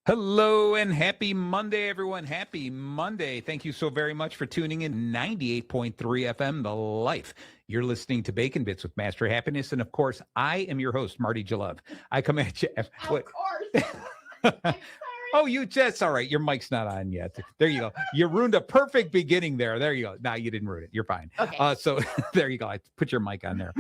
Hello and happy Monday, everyone. Happy Monday. Thank you so very much for tuning in. 98.3 FM, The Life. You're listening to Bacon Bits with Master Happiness. And of course, I am your host, Marty Jalove. I come at you. Of course. I'm sorry. Oh, you just, all right. Your mic's not on yet. There you go. You ruined a perfect beginning there. There you go. No, you didn't ruin it. You're fine. Okay. So there you go. I put your mic on there.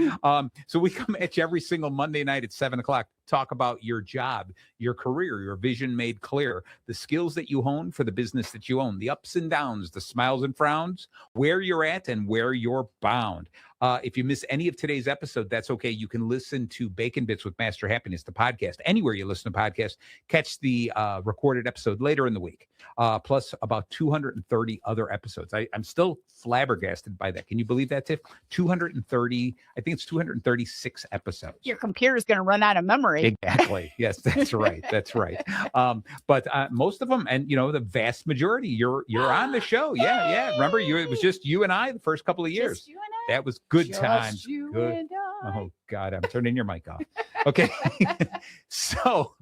So we come at you every single Monday night at 7 o'clock. Talk about your job, your career, your vision made clear, the skills that you hone for the business that you own, the ups and downs, the smiles and frowns, where you're at and where you're bound. If you miss any of today's episode, that's okay. You can listen to Bacon Bits with Master Happiness, the podcast, anywhere you listen to podcasts. Catch the recorded episode later in the week, plus about 230 other episodes. I'm still flabbergasted by that. Can you believe that, Tiff? 230, I think it's 236 episodes. Your computer's going to run out of memory. Exactly. Yes, that's right. That's right. But most of them, and the vast majority, you're on the show. Yeah. Remember, it was just you and I the first couple of years. Just you and I. That was good Just times. you Good. and I. Oh God, I'm turning your mic off. Okay. So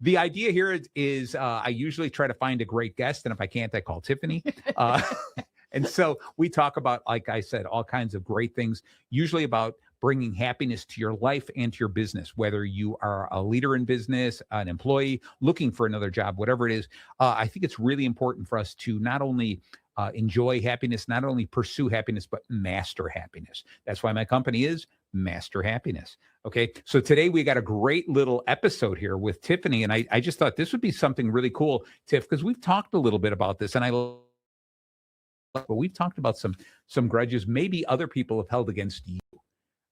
the idea here is I usually try to find a great guest, and if I can't, I call Tiffany. And so we talk about, like I said, all kinds of great things, usually about bringing happiness to your life and to your business, whether you are a leader in business, an employee, looking for another job, whatever it is. I think it's really important for us to not only enjoy happiness, not only pursue happiness, but master happiness. That's why my company is Master Happiness. Okay. So today we got a great little episode here with Tiffany. And I just thought this would be something really cool, Tiff, because we've talked a little bit about this, and but we've talked about some grudges maybe other people have held against you.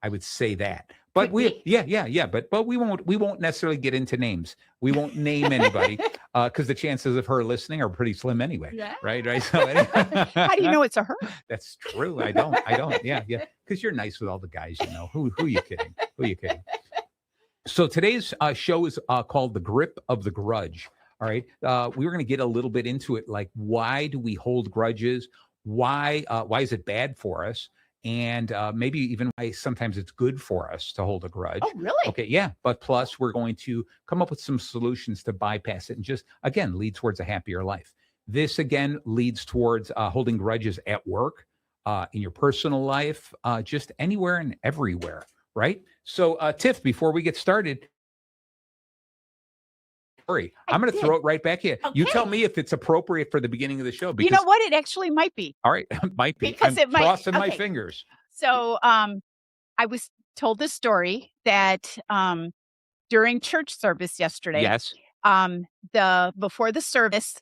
I would say that. But but we won't necessarily get into names. We won't name anybody because the chances of her listening are pretty slim anyway. Yeah. Right. So How do you know it's a her? That's true. I don't. Yeah. Because you're nice with all the guys, Who are you kidding? Who are you kidding? So today's show is called The Grip of the Grudge. All right. We were going to get a little bit into it, like why do we hold grudges? Why is it bad for us? And maybe even why sometimes it's good for us to hold a grudge. Oh, really? Okay, yeah. But plus, we're going to come up with some solutions to bypass it and just, again, lead towards a happier life. This, again, leads towards holding grudges at work, in your personal life, just anywhere and everywhere, right? So, Tiff, before we get started, I'm going to throw it right back in. Okay. You tell me if it's appropriate for the beginning of the show. Because, you know what? It actually might be. All right. It might be. Because I'm crossing my fingers. So I was told this story that during church service yesterday. Yes. Before the service,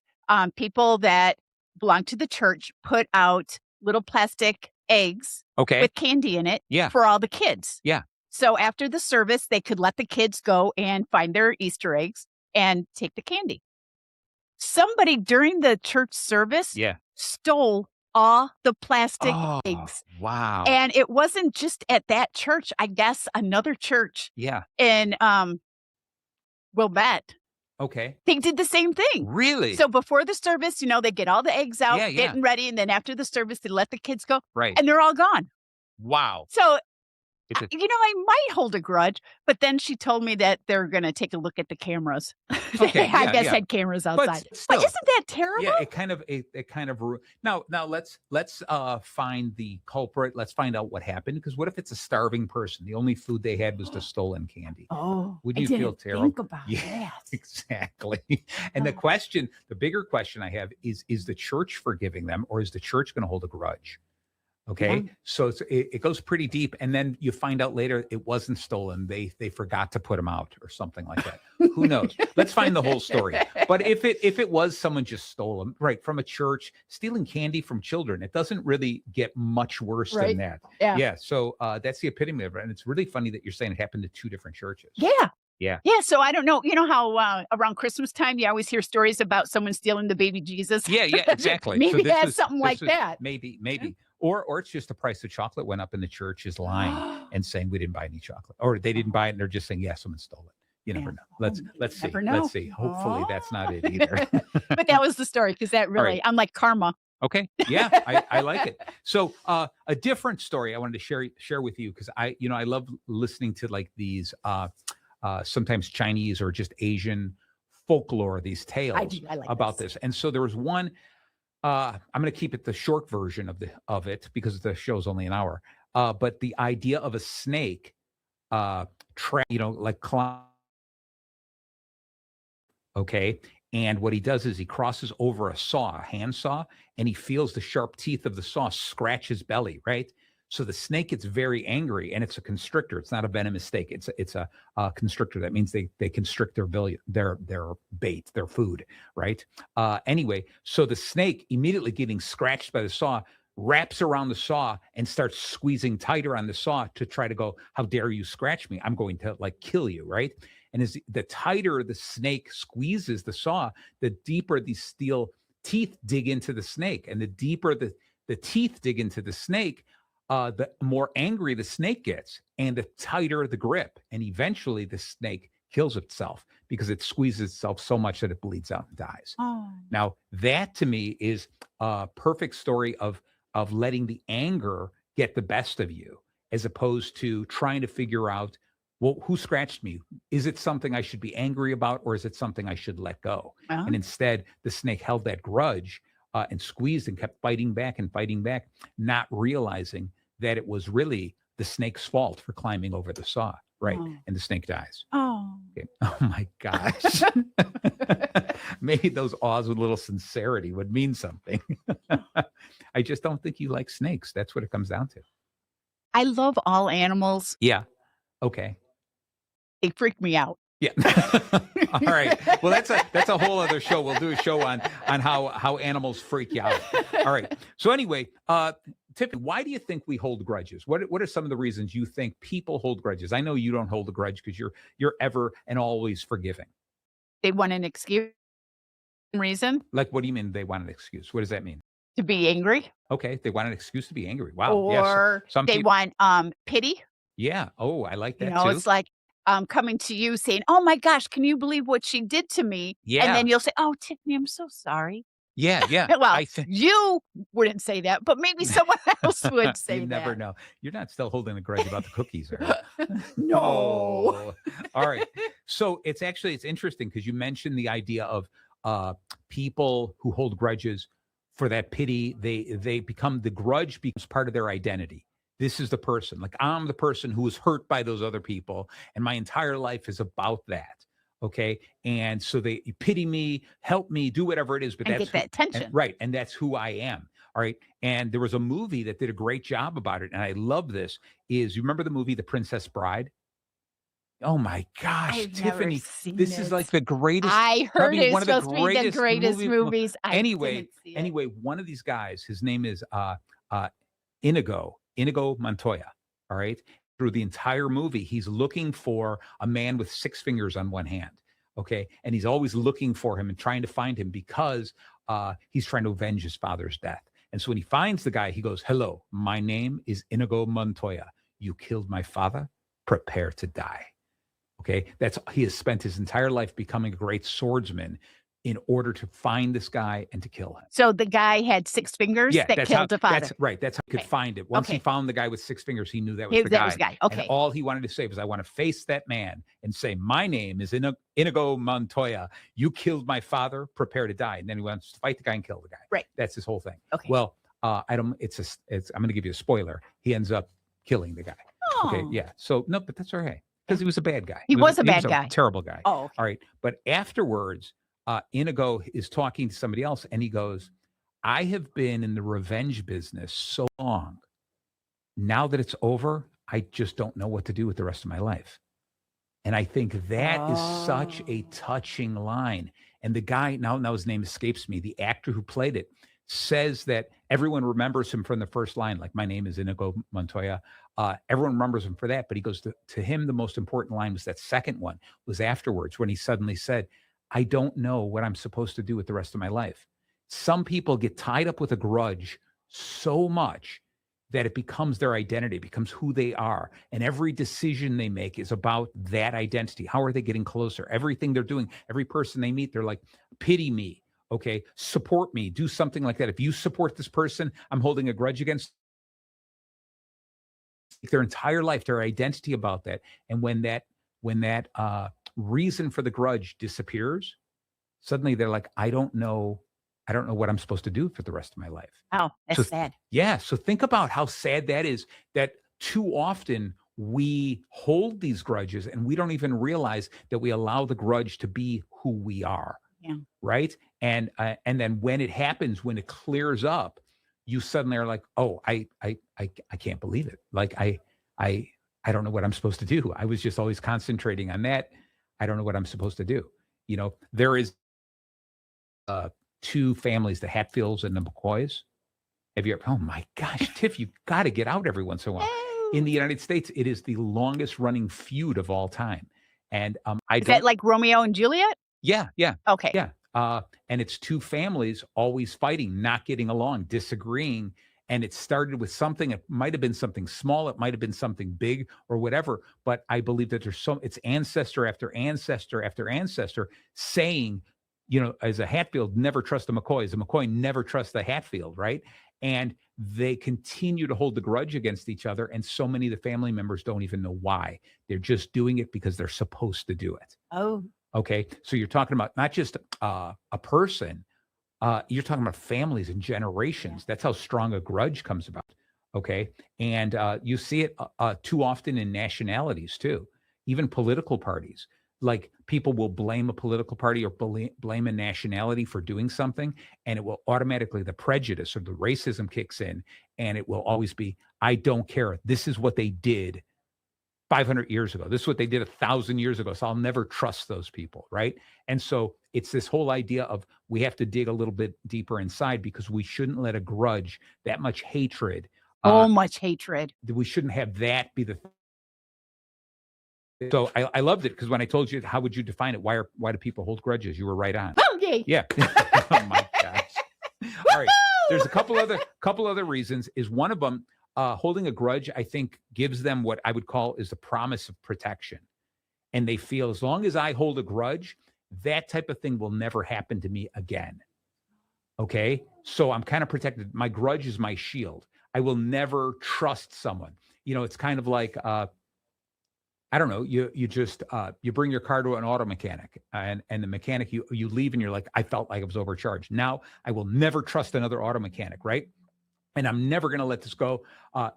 people that belong to the church put out little plastic eggs with candy in it for all the kids. Yeah. So after the service, they could let the kids go and find their Easter eggs and take the candy. Somebody during the church service stole all the plastic eggs. Wow. And it wasn't just at that church, I guess another church. Yeah. In Wilmette. Okay. They did the same thing. Really? So before the service, they get all the eggs out, getting ready, and then after the service, they let the kids go. Right. And they're all gone. Wow. So I might hold a grudge, but then she told me that they're going to take a look at the cameras. Okay, I guess had cameras outside. But isn't that terrible? Yeah, it kind of now let's find the culprit. Let's find out what happened, because what if it's a starving person? The only food they had was the stolen candy. Oh, would you feel terrible? Think about that. Exactly. And the bigger question I have is the church forgiving them, or is the church going to hold a grudge? Okay. Yeah. So it goes pretty deep. And then you find out later it wasn't stolen. They forgot to put them out or something like that. Who knows? Let's find the whole story. But if it was someone just stole them, right, from a church, stealing candy from children, it doesn't really get much worse than that. Yeah. So that's the epitome of it. And it's really funny that you're saying it happened to two different churches. Yeah. Yeah. Yeah. So I don't know. You know how around Christmas time, you always hear stories about someone stealing the baby Jesus? Yeah, exactly. Maybe it has something like that. Maybe. Yeah. Or it's just the price of chocolate went up and the church is lying and saying we didn't buy any chocolate, or they didn't buy it and they're just saying, someone stole it. You never know. Let's see. Never know. Let's see. Hopefully that's not it either. But that was the story, because that really, right. I'm like karma. Okay. Yeah, I like it. So a different story I wanted to share with you, because I love listening to like these sometimes Chinese or just Asian folklore, these tales I like about this. And so there was one. I'm going to keep it the short version of it because the show's only an hour. But the idea of a snake, like climb. Okay. And what he does is he crosses over a saw, a hand saw, and he feels the sharp teeth of the saw scratch his belly, right? So the snake gets very angry, and it's a constrictor. It's not a venomous snake. It's a constrictor. That means they constrict their bait, their food, right? Anyway, so the snake, immediately getting scratched by the saw, wraps around the saw and starts squeezing tighter on the saw to try to go, how dare you scratch me? I'm going to like kill you, right? And as the tighter the snake squeezes the saw, the deeper these steel teeth dig into the snake. And the deeper the teeth dig into the snake, the more angry the snake gets and the tighter the grip. And eventually the snake kills itself because it squeezes itself so much that it bleeds out and dies. Oh. Now, that to me is a perfect story of letting the anger get the best of you, as opposed to trying to figure out, well, who scratched me? Is it something I should be angry about, or is it something I should let go? Uh-huh. And instead, the snake held that grudge and squeezed and kept fighting back, not realizing that it was really the snake's fault for climbing over the saw, right? Oh. And the snake dies. Oh. Okay. Oh my gosh. Maybe those awes with a little sincerity would mean something. I just don't think you like snakes. That's what it comes down to. I love all animals. Yeah. Okay. They freak me out. Yeah. All right. Well, that's a whole other show. We'll do a show on how animals freak you out. All right. So anyway, Tiffany, why do you think we hold grudges? What are some of the reasons you think people hold grudges? I know you don't hold a grudge because you're ever and always forgiving. They want an excuse, reason Like, what do you mean they want an excuse? What does that mean? to be angry, Okay, they want an excuse to be angry. Wow. or Yes. Some they people, want pity. yeah. Oh, I like that You know, too. it's like coming to you saying, "Oh my gosh, can you believe what she did to me?" Yeah. And then you'll say, "Oh, Tiffany, I'm so sorry." Yeah. Well, I think you wouldn't say that, but maybe someone else would say you never that. know. You're not still holding a grudge about the cookies, are you? No. Oh. All right. So it's interesting because you mentioned the idea of people who hold grudges for that pity. They become, the grudge becomes part of their identity. This is the person. Like, I'm the person who was hurt by those other people, and my entire life is about that. Okay. And so they pity me, help me, do whatever it is, but And that's get that attention. right. And that's who I am. All right. And there was a movie that did a great job about it. And I love this. You remember the movie The Princess Bride? Oh my gosh, I've Tiffany, never seen this is it. like the greatest, I heard probably it's one of the supposed to be the greatest movies. I Anyway, didn't see it. one of these guys, his name is Inigo Montoya. All right. Through the entire movie, he's looking for a man with 6 fingers on one hand. Okay. And he's always looking for him and trying to find him because he's trying to avenge his father's death. And so when he finds the guy, he goes, "Hello, my name is Inigo Montoya. You killed my father. Prepare to die." Okay. He has spent his entire life becoming a great swordsman in order to find this guy and to kill him. So the guy had 6 fingers that killed the father. That's right. That's how he could find it. Once he Okay. found the guy with 6 fingers, he knew that was the guy. That was the guy. Okay. And all he wanted to say was, "I want to face that man and say, my name is Inigo Montoya. You killed my father. Prepare to die." And then he wants to fight the guy and kill the guy. Right. That's his whole thing. Okay. Well, I'm going to give you a spoiler. He ends up killing the guy. Okay. Oh. Yeah. So no, but that's all right. Because he was a bad guy. He was a bad guy. Terrible guy. Oh, okay. All right. But afterwards, Inigo is talking to somebody else and he goes, "I have been in the revenge business so long. Now that it's over, I just don't know what to do with the rest of my life." And I think that is such a touching line. And the guy, now his name escapes me, the actor who played it, says that everyone remembers him from the first line, like, "My name is Inigo Montoya." Everyone remembers him for that. But he goes, to him, the most important line was that second one, was afterwards, when he suddenly said, "I don't know what I'm supposed to do with the rest of my life." Some people get tied up with a grudge so much that it becomes their identity, becomes who they are. And every decision they make is about that identity. How are they getting closer? Everything they're doing, every person they meet, they're like, "Pity me. Okay, support me, do something like that. If you support this person, I'm holding a grudge against." Their entire life, their identity about that. And when that reason for the grudge disappears, suddenly they're like, I don't know what I'm supposed to do for the rest of my life. Oh, So that's sad. yeah, so think about how sad that is, that too often we hold these grudges and we don't even realize that we allow the grudge to be who we are, Yeah. right? And then when it happens, when it clears up, you suddenly are like, "Oh, I can't believe it. Like I I don't know what I'm supposed to do. I was just always concentrating on that. I don't know what I'm supposed to do." There is uh, two families, the Hatfields and the McCoys. Have you ever? Oh my gosh, Tiff, you got to get out every once in a while. In Oh. the United States, it is the longest running feud of all time, and I Is that don't. like Romeo and Juliet? Yeah, yeah, Okay. yeah. And it's two families always fighting, not getting along, disagreeing. And it started with something. It might have been something small. It might have been something big or whatever. But I believe that it's ancestor after ancestor after ancestor saying, as a Hatfield, never trust a McCoy. As a McCoy, never trust the Hatfield, right? And they continue to hold the grudge against each other. And so many of the family members don't even know why. They're just doing it because they're supposed to do it. Oh, Okay. So you're talking about not just a person, you're talking about families and yeah. generations. That's how strong a grudge comes about. Okay. And you see it too often in nationalities too, even political parties. Like people will blame a political party or blame a nationality for doing something, and it will automatically, the prejudice or the racism kicks in, and it will always be, I don't care. This is what they did 500 years ago. This is what they did 1,000 years ago. So I'll never trust those people. Right. And so it's this whole idea of we have to dig a little bit deeper inside because we shouldn't let a grudge, that much hatred, So much hatred. we shouldn't have that be the. So I loved it because when I told you, how would you define it? Why do people hold grudges? You were right on. Okay. Yeah. Oh my gosh. All right. There's a couple other reasons. Is one of them holding a grudge? I think gives them what I would call is the promise of protection, and they feel as long as I hold a grudge, that type of thing will never happen to me again. Okay, so I'm kind of protected. My grudge is my shield. I will never trust someone. It's kind of like I don't know. You just you bring your car to an auto mechanic, and the mechanic you leave and you're like, I felt like I was overcharged. Now I will never trust another auto mechanic, right? And I'm never going to let this go.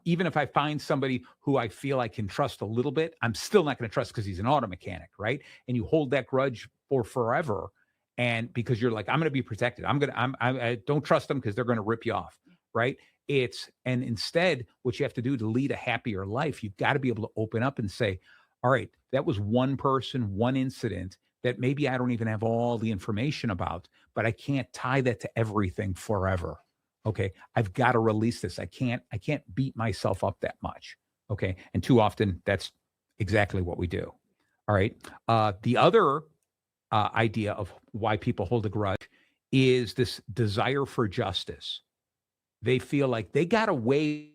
Even if I find somebody who I feel I can trust a little bit, I'm still not going to trust because he's an auto mechanic, right? And you hold that grudge for forever, and because you're like, I'm going to be protected. I don't trust them because they're going to rip you off, right? And instead, what you have to do to lead a happier life, you've got to be able to open up and say, all right, that was one person, one incident that maybe I don't even have all the information about, but I can't tie that to everything forever. Okay, I've got to release this. I can't beat myself up that much. Okay, and too often that's exactly what we do. All right. The other idea of why people hold a grudge is this desire for justice. They feel like they got away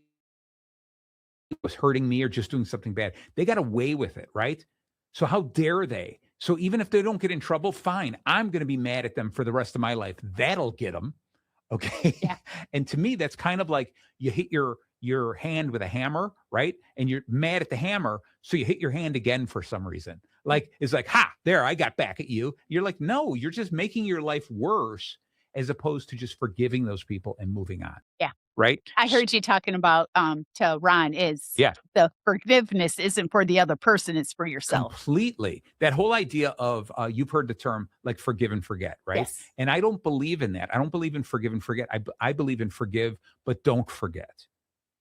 was hurting me or just doing something bad. They got away with it, right? So how dare they? So even if they don't get in trouble, fine. I'm going to be mad at them for the rest of my life. That'll get them. Okay. Yeah. And to me, that's kind of like you hit your hand with a hammer, right? And you're mad at the hammer, so you hit your hand again for some reason. Like it's like, ha, there, I got back at you. You're like, no, you're just making your life worse as opposed to just forgiving those people and moving on. Yeah. Right? I heard you talking about to Ron is Yeah. the forgiveness isn't for the other person, it's for yourself. Completely. That whole idea of you've heard the term like forgive and forget, right? Yes. And I don't believe in that. I don't believe in forgive and forget. I believe in forgive, but don't forget.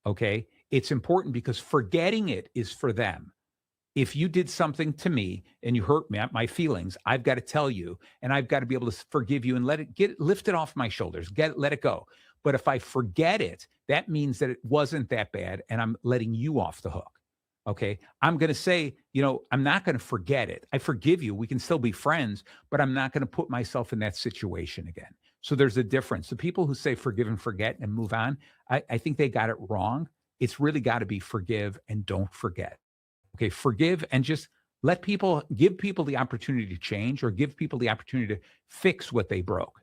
Okay. It's important because forgetting it is for them. If you did something to me and you hurt me, my feelings, I've got to tell you, and I've got to be able to forgive you and lift it off my shoulders, let it go. But if I forget it, that means that it wasn't that bad and I'm letting you off the hook. Okay. I'm going to say, I'm not going to forget it. I forgive you. We can still be friends, but I'm not going to put myself in that situation again. So there's a difference. The people who say forgive and forget and move on, I think they got it wrong. It's really got to be forgive and don't forget. Okay. Forgive and just give people the opportunity to change or give people the opportunity to fix what they broke.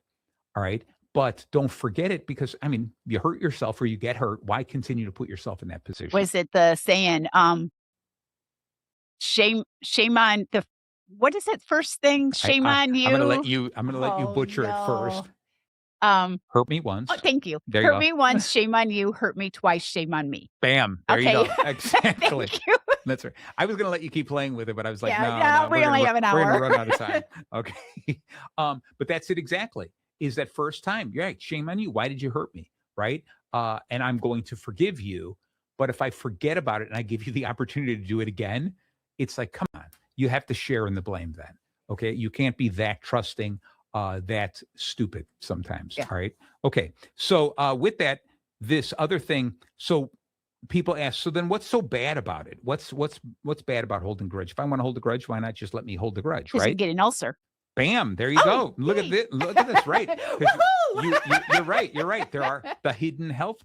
All right. But don't forget it because, you hurt yourself or you get hurt. Why continue to put yourself in that position? Was it the saying, shame on what is it? First thing, shame on you. I'm gonna let you butcher it first. Hurt me once. Oh, thank you. There you Hurt go. me once, shame on you. Hurt me twice, shame on me. Bam. There you Okay. go. Exactly. Thank you. That's right. I was gonna let you keep playing with it, but I was like, Yeah, no, we only have an we're gonna hour. run out of time. Okay. But that's it exactly. Is that first time? You're right. Shame on you. Why did you hurt me? Right. And I'm going to forgive you. But if I forget about it and I give you the opportunity to do it again, it's like, come on, you have to share in the blame then. Okay. You can't be that trusting, that stupid sometimes. Yeah. All right. Okay. So with that, this other thing, so people ask, so then what's so bad about it? What's bad about holding grudge? If I want to hold a grudge, why not just let me hold the grudge, Because you right? get an ulcer. Bam, there you go. Look at this. Look at this, right? 'Cause you're right. You're right. There are the hidden health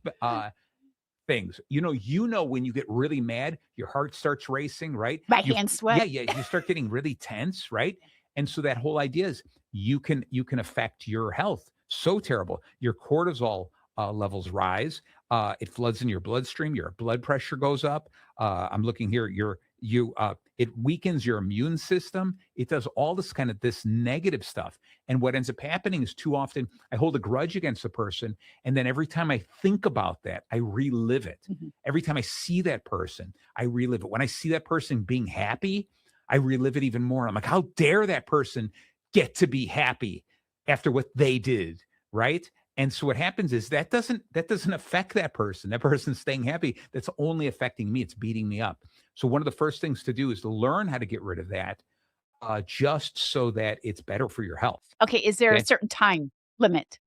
things. You know when you get really mad, your heart starts racing, right? My hands sweat. Yeah, you start getting really tense, right? And so that whole idea is you can affect your health so terrible. Your cortisol levels rise. It floods in your bloodstream. Your blood pressure goes up. I'm looking here. It weakens your immune system. It does all this negative stuff. And what ends up happening is too often I hold a grudge against a person, and then every time I think about that, I relive it. Mhm. Every time I see that person, I relive it. When I see that person being happy, I relive it even more. I'm like, how dare that person get to be happy after what they did, right? And so what happens is that doesn't affect that person. That person's staying happy. That's only affecting me. It's beating me up. So one of the first things to do is to learn how to get rid of that, just so that it's better for your health. Okay. Is there Okay. a certain time limit?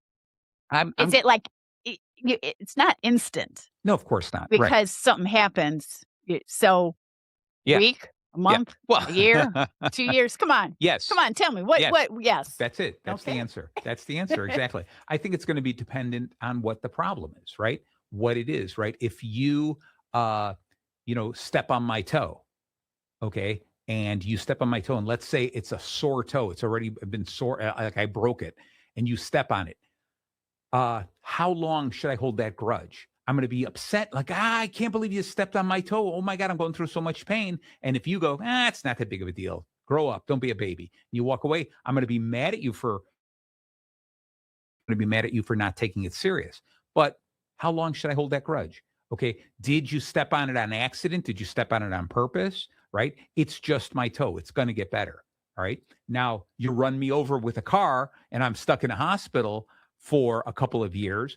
I'm Is it like it's not instant no, of course not. Right. because something happens. So Yeah. week, a Yeah. month, Well, a year, 2 years. Come on. yes. Come on. Tell me what, Yes. yes. That's it. That's the Okay. answer. That's the answer. Exactly. I think it's going to be dependent on what the problem is, right? What it is, right? If you, step on my toe, okay, and you step on my toe, and let's say it's a sore toe, it's already been sore, like I broke it, and you step on it. How long should I hold that grudge? I'm going to be upset, like, I can't believe you stepped on my toe. Oh my God, I'm going through so much pain. And if you go, it's not that big of a deal. Grow up. Don't be a baby. You walk away. I'm going to be mad at you for not taking it serious. But how long should I hold that grudge? Okay. Did you step on it on accident? Did you step on it on purpose? Right? It's just my toe. It's going to get better. All right. Now you run me over with a car and I'm stuck in a hospital for a couple of years.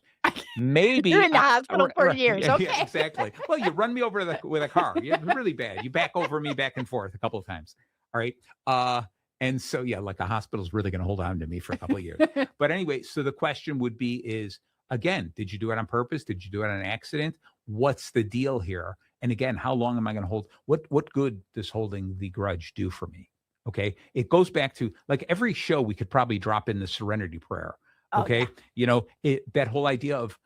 Maybe You're in the hospital for years. Yeah, Okay. yeah, exactly. Well, you run me over with a car. You're really bad. You back over me back and forth a couple of times. All right. And so, yeah, like the hospital's really going to hold on to me for a couple of years. But anyway, so the question would be is, again, did you do it on purpose? Did you do it on accident? What's the deal here? And again, how long am I going to hold? What good does holding the grudge do for me? Okay. It goes back to like every show we could probably drop in the serenity prayer. Okay. Oh, yeah. That whole idea of,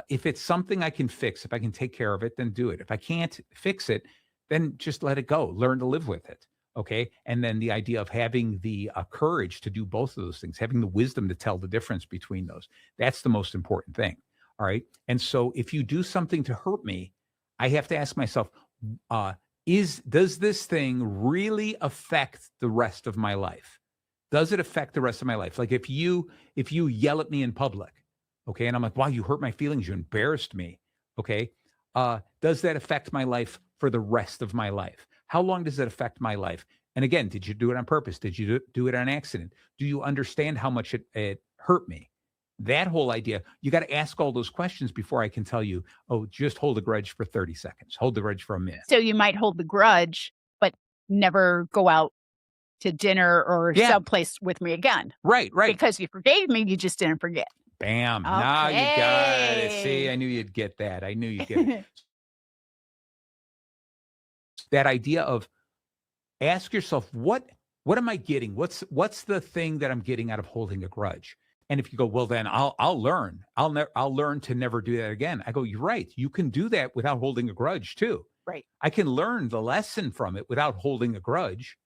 if it's something I can fix, if I can take care of it, then do it. If I can't fix it, then just let it go. Learn to live with it. Okay. And then the idea of having the courage to do both of those things, having the wisdom to tell the difference between those. That's the most important thing. All right. And so if you do something to hurt me, I have to ask myself, does this thing really affect the rest of my life? Does it affect the rest of my life? Like if you yell at me in public, okay, and I'm like, wow, you hurt my feelings, you embarrassed me, okay, does that affect my life for the rest of my life? How long does it affect my life? And again, did you do it on purpose? Did you do it on accident? Do you understand how much it hurt me? That whole idea, you got to ask all those questions before I can tell you, oh, just hold a grudge for 30 seconds, hold the grudge for a minute. So you might hold the grudge, but never go out to dinner or someplace with me again. Right. Because you forgave me, you just didn't forget. Bam. Now you got it. See, I knew you'd get that. I knew you'd get it. That idea of ask yourself, what am I getting? What's the thing that I'm getting out of holding a grudge? And if you go, well, then I'll learn. I'll learn to never do that again. I go, you're right. You can do that without holding a grudge too. Right. I can learn the lesson from it without holding a grudge.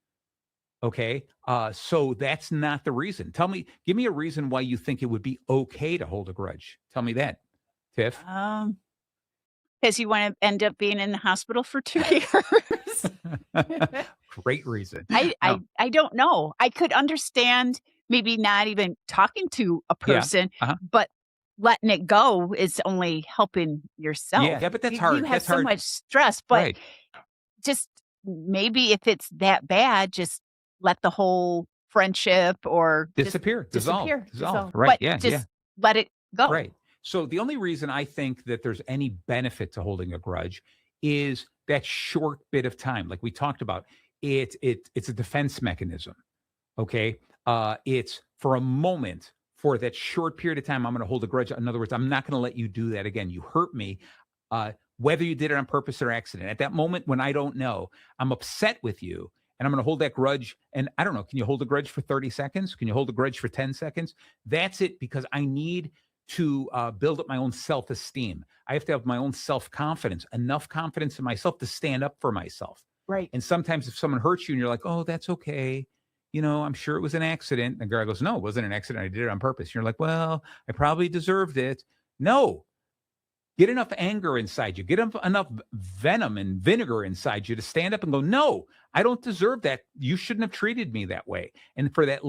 Okay. So that's not the reason. Give me a reason why you think it would be okay to hold a grudge. Tell me that, Tiff. Because you want to end up being in the hospital for 2 years. great reason. I don't know. I could understand maybe not even talking to a person, but letting it go is only helping yourself. Yeah, but that's You hard. have That's so hard. much stress, but just maybe if it's that bad, just let the whole friendship or disappear. Dissolve. But Right. just let it go. Right. So the only reason I think that there's any benefit to holding a grudge is that short bit of time. Like we talked about, it's a defense mechanism. Okay. It's for a moment, for that short period of time, I'm going to hold a grudge. In other words, I'm not going to let you do that again. You hurt me. Whether you did it on purpose or accident. At that moment when I don't know, I'm upset with you and I'm going to hold that grudge. And I don't know, can you hold a grudge for 30 seconds? Can you hold a grudge for 10 seconds? That's it, because I need to build up my own self-esteem. I have to have my own self-confidence, enough confidence in myself to stand up for myself. Right. And sometimes if someone hurts you and you're like, oh, that's okay. I'm sure it was an accident. And the guy goes, no, it wasn't an accident. I did it on purpose. You're like, well, I probably deserved it. No. Get enough anger inside you. Get enough venom and vinegar inside you to stand up and go, no, I don't deserve that. You shouldn't have treated me that way. And for that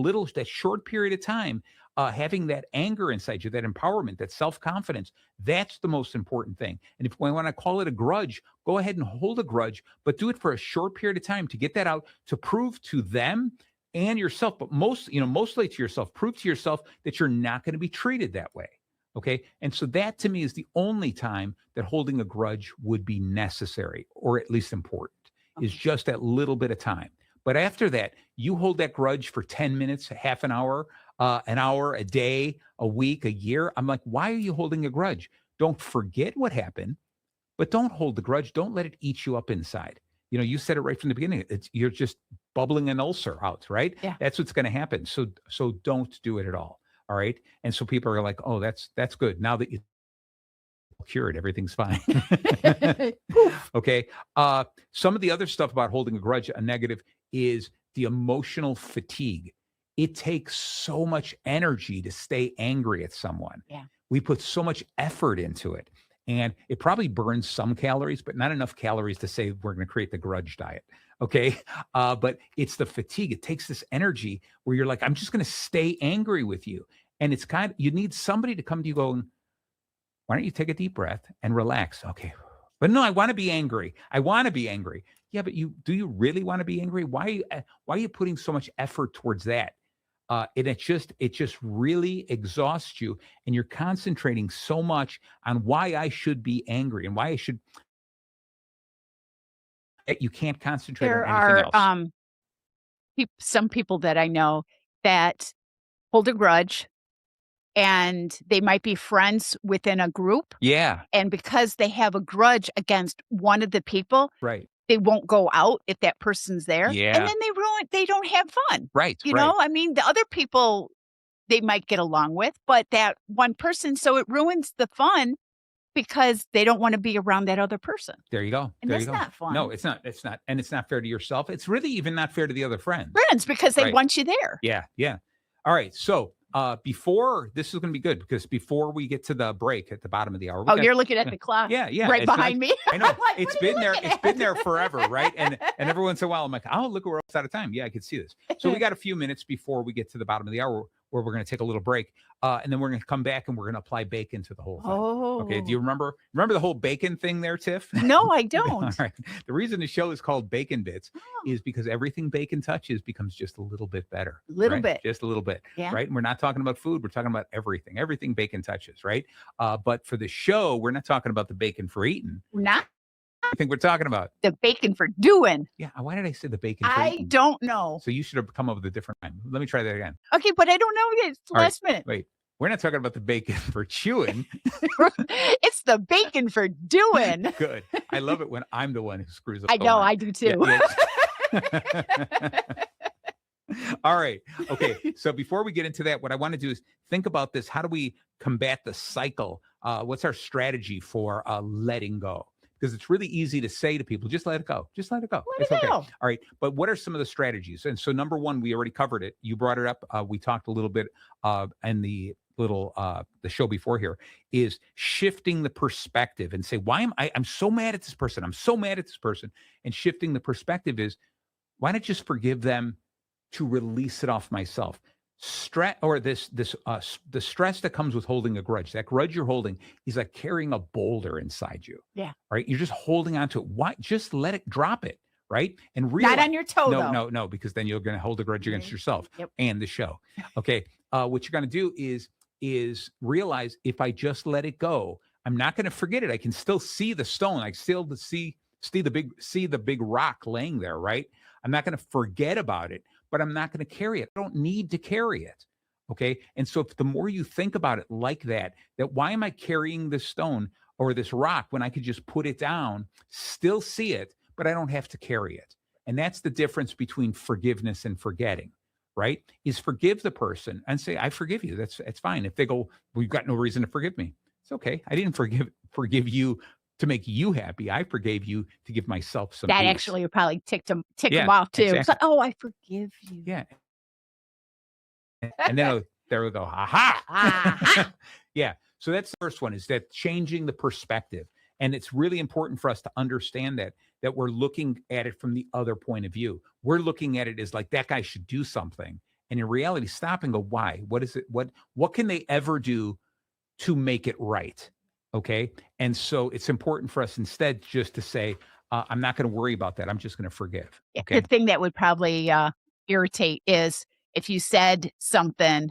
short period of time, having that anger inside you, that empowerment, that self-confidence, that's the most important thing. And if we want to call it a grudge, go ahead and hold a grudge, but do it for a short period of time to get that out, to prove to them and yourself, but mostly to yourself, prove to yourself that you're not going to be treated that way. Okay. And so that to me is the only time that holding a grudge would be necessary, or at least important, is just that little bit of time. But after that, you hold that grudge for 10 minutes, half an hour, a day, a week, a year. I'm like, why are you holding a grudge? Don't forget what happened, but don't hold the grudge. Don't let it eat you up inside. You said it right from the beginning. You're just bubbling an ulcer out, right? Yeah. That's what's going to happen. So don't do it at all. All right. And so people are like, oh, that's good. Now that you cured, everything's fine. Okay. Some of the other stuff about holding a grudge, a negative, is the emotional fatigue. It takes so much energy to stay angry at someone. Yeah. We put so much effort into it. And it probably burns some calories, but not enough calories to say we're going to create the grudge diet. Okay. But it's the fatigue. It takes this energy where you're like, I'm just going to stay angry with you. And it's you need somebody to come to you going, why don't you take a deep breath and relax? Okay. But no, I want to be angry. I want to be angry. Yeah, but do you really want to be angry? Why are you putting so much effort towards that? And it just really exhausts you, and you're concentrating so much on why I should be angry and why I should. You can't concentrate on anything else. Some people that I know that hold a grudge, and they might be friends within a group. Yeah. And because they have a grudge against one of the people, right, they won't go out if that person's there. Yeah. And then they don't have fun. Right. I mean, the other people they might get along with, but that one person, so it ruins the fun because they don't want to be around that other person. There you go. And that's not fun. No, it's not. It's not. And it's not fair to yourself. It's really even not fair to the other friends. Because they want you there. Yeah. Yeah. All right. So before, this is going to be good, because before we get to the break at the bottom of the hour. You're looking at the clock. Yeah. Right behind me. I know. It's been there. It's been there forever. Right. And every once in a while, I'm like, oh, look, we're almost out of time. Yeah, I can see this. So we got a few minutes before we get to the bottom of the hour, where we're going to take a little break. And then we're going to come back and we're going to apply bacon to the whole thing. Oh. Okay. Do you remember the whole bacon thing there, Tiff? No, I don't. All right. The reason the show is called Bacon Bits is because everything bacon touches becomes just a little bit better. Bit. Just a little bit. Yeah. Right. And we're not talking about food. We're talking about everything bacon touches. Right. But for the show, we're not talking about the bacon for eating. We're not. I think we're talking about the bacon for doing. Yeah. Why did I say the bacon for eating? I don't know. So you should have come up with a different time. Let me try that again. Okay, but I don't know. It's the last minute. Wait. We're not talking about the bacon for chewing. It's the bacon for doing. Good. I love it when I'm the one who screws up. I know. I do too. Yeah. All right. Okay. So before we get into that, what I want to do is think about this. How do we combat the cycle? What's our strategy for letting go? Because it's really easy to say to people, just let it go. Just let it go. Let it go. All right. But what are some of the strategies? And so number one, we already covered it. You brought it up. We talked a little bit in the show before here, is shifting the perspective and say, why am I'm so mad at this person? I'm so mad at this person. And shifting the perspective is, Why not just forgive them to release it off myself? Stress, or the stress that comes with holding a grudge, that grudge you're holding is like carrying a boulder inside you. Yeah. Right. You're just holding on to it. Why? Just let it drop it. Right. And Not on your toe, though. No, because then you're going to hold a grudge against yourself Yep. and the show. Okay. What you're going to do is realize, if I just let it go, I'm not going to forget it. I can still see the stone. I still see the big rock laying there. Right. I'm not going to forget about it, but I'm not going to carry it. I don't need to carry it. Okay. And so if the more you think about it like that why am I carrying this stone or this rock when I could just put it down, still see it, but I don't have to carry it. And that's the difference between forgiveness and forgetting, right? Is forgive the person and say, I forgive you. It's fine. If they go, well, you've got no reason to forgive me. It's okay. I didn't forgive you to make you happy. I forgave you to give myself some That peace. actually would probably tick them off too. Exactly. It's like, oh, I forgive you. Yeah. And then there we go. Aha. Aha. Yeah. So that's the first one, is that changing the perspective. And it's really important for us to understand that we're looking at it from the other point of view. We're looking at it as like, that guy should do something. And in reality, stop and go, why? What is it? What can they ever do to make it right? Okay. And so it's important for us instead just to say, I'm not going to worry about that. I'm just going to forgive. Okay. The thing that would probably irritate is if you said something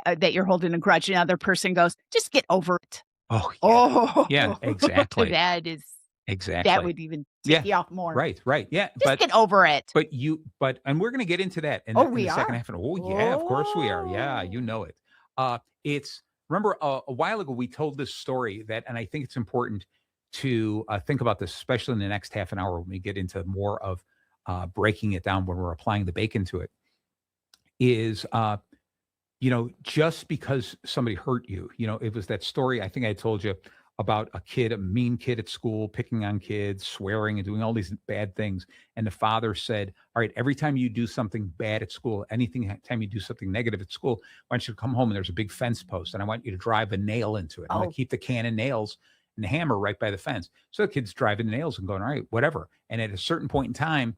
that you're holding a grudge, and another person goes, just get over it. Oh, yeah. Oh, Yeah, exactly. That is exactly. That would even tick you off more. Right. Yeah. Just get over it. And we're going to get into that in the second half. Oh, yeah, of course we are. Yeah, you know it. Remember a while ago, we told this story and I think it's important to think about this, especially in the next half an hour when we get into more of breaking it down when we're applying the bacon to it, is, just because somebody hurt you, it was that story I think I told you about a mean kid at school, picking on kids, swearing and doing all these bad things. And the father said, all right, every time you do something bad at school, time you do something negative at school, I want you to come home and there's a big fence post and I want you to drive a nail into it. I'm going to keep the can of nails and the hammer right by the fence. So the kid's driving the nails and going, all right, whatever. And at a certain point in time,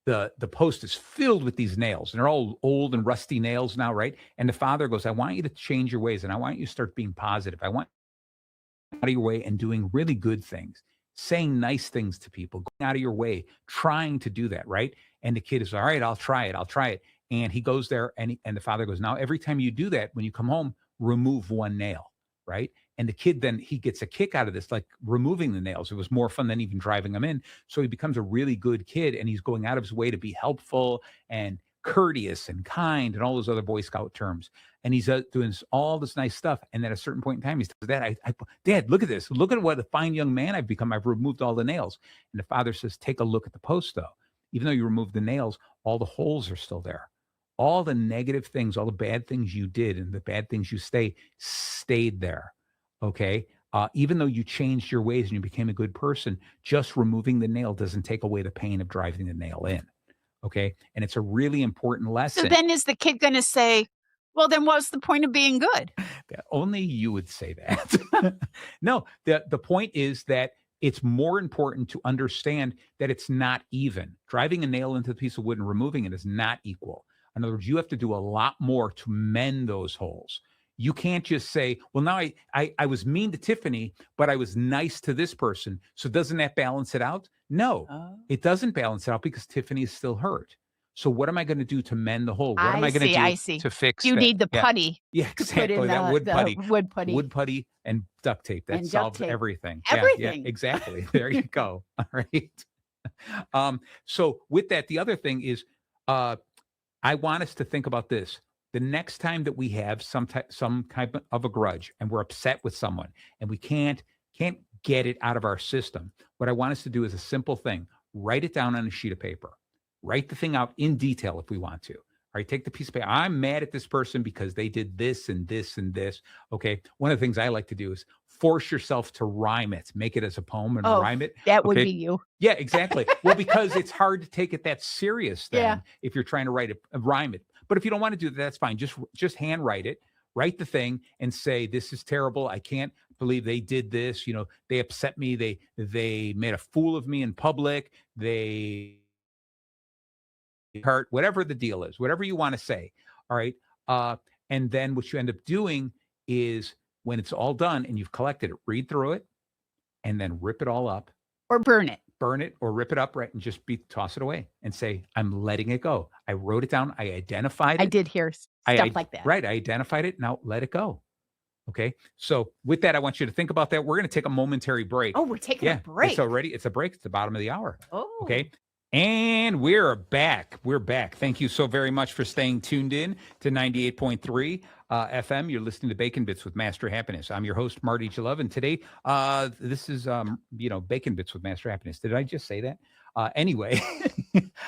the post is filled with these nails and they're all old and rusty nails now, right? And the father goes, I want you to change your ways and I want you to start being positive. I want out of your way and doing really good things, saying nice things to people, going out of your way, trying to do that, right? And the kid is, all right, I'll try it. And he goes there and the father goes, now every time you do that, when you come home, remove one nail, right? And the kid then, he gets a kick out of this, like removing the nails. It was more fun than even driving them in. So he becomes a really good kid and he's going out of his way to be helpful and courteous and kind and all those other Boy Scout terms. And he's doing all this nice stuff. And at a certain point in time, he says, Dad, look at this. Look at what a fine young man I've become. I've removed all the nails. And the father says, take a look at the post, though. Even though you removed the nails, all the holes are still there. All the negative things, all the bad things you did and the bad things you stayed there. Okay. Even though you changed your ways and you became a good person, just removing the nail doesn't take away the pain of driving the nail in. Okay. And it's a really important lesson. So then is the kid going to say, well, then what's the point of being good? Only you would say that. No, the point is that it's more important to understand that it's not even. Driving a nail into a piece of wood and removing it is not equal. In other words, you have to do a lot more to mend those holes. You can't just say, well, now I was mean to Tiffany, but I was nice to this person. So doesn't that balance it out? No, It doesn't balance it out because Tiffany is still hurt. So what am I going to do to mend the hole? What am I going to do to fix You that? need the putty. Yeah, exactly. That wood putty. Wood putty and duct tape. That solves everything. Everything. Yeah, exactly. There you go. All right. So with that, the other thing is I want us to think about this. The next time that we have some kind of a grudge and we're upset with someone and we can't get it out of our system, what I want us to do is a simple thing. Write it down on a sheet of paper. Write the thing out in detail if we want to. All right, take the piece of paper. I'm mad at this person because they did this and this and this. Okay. One of the things I like to do is force yourself to rhyme it. Make it as a poem and rhyme it. That would be you. Yeah, exactly. Well, because it's hard to take it that serious then if you're trying to rhyme it. But if you don't want to do that, that's fine. Just handwrite it. Write the thing and say, this is terrible. I can't believe they did this. They upset me. They made a fool of me in public. They hurt, whatever the deal is, whatever you want to say. All right. And then what you end up doing is when it's all done and you've collected it, read through it and then rip it all up. Or burn it. Burn it or rip it up, right? And just toss it away and say, I'm letting it go. I wrote it down. I identified it. I did hear stuff like that. Right. I identified it. Now let it go. Okay. So with that, I want you to think about that. We're going to take a momentary break. Oh, we're taking a break. It's a break. It's the bottom of the hour. Oh. Okay. And we're back. We're back. Thank you so very much for staying tuned in to 98.3 FM. You're listening to Bacon Bits with Master Happiness. I'm your host, Marty Jalove. And today, this is, Bacon Bits with Master Happiness. Did I just say that? Anyway,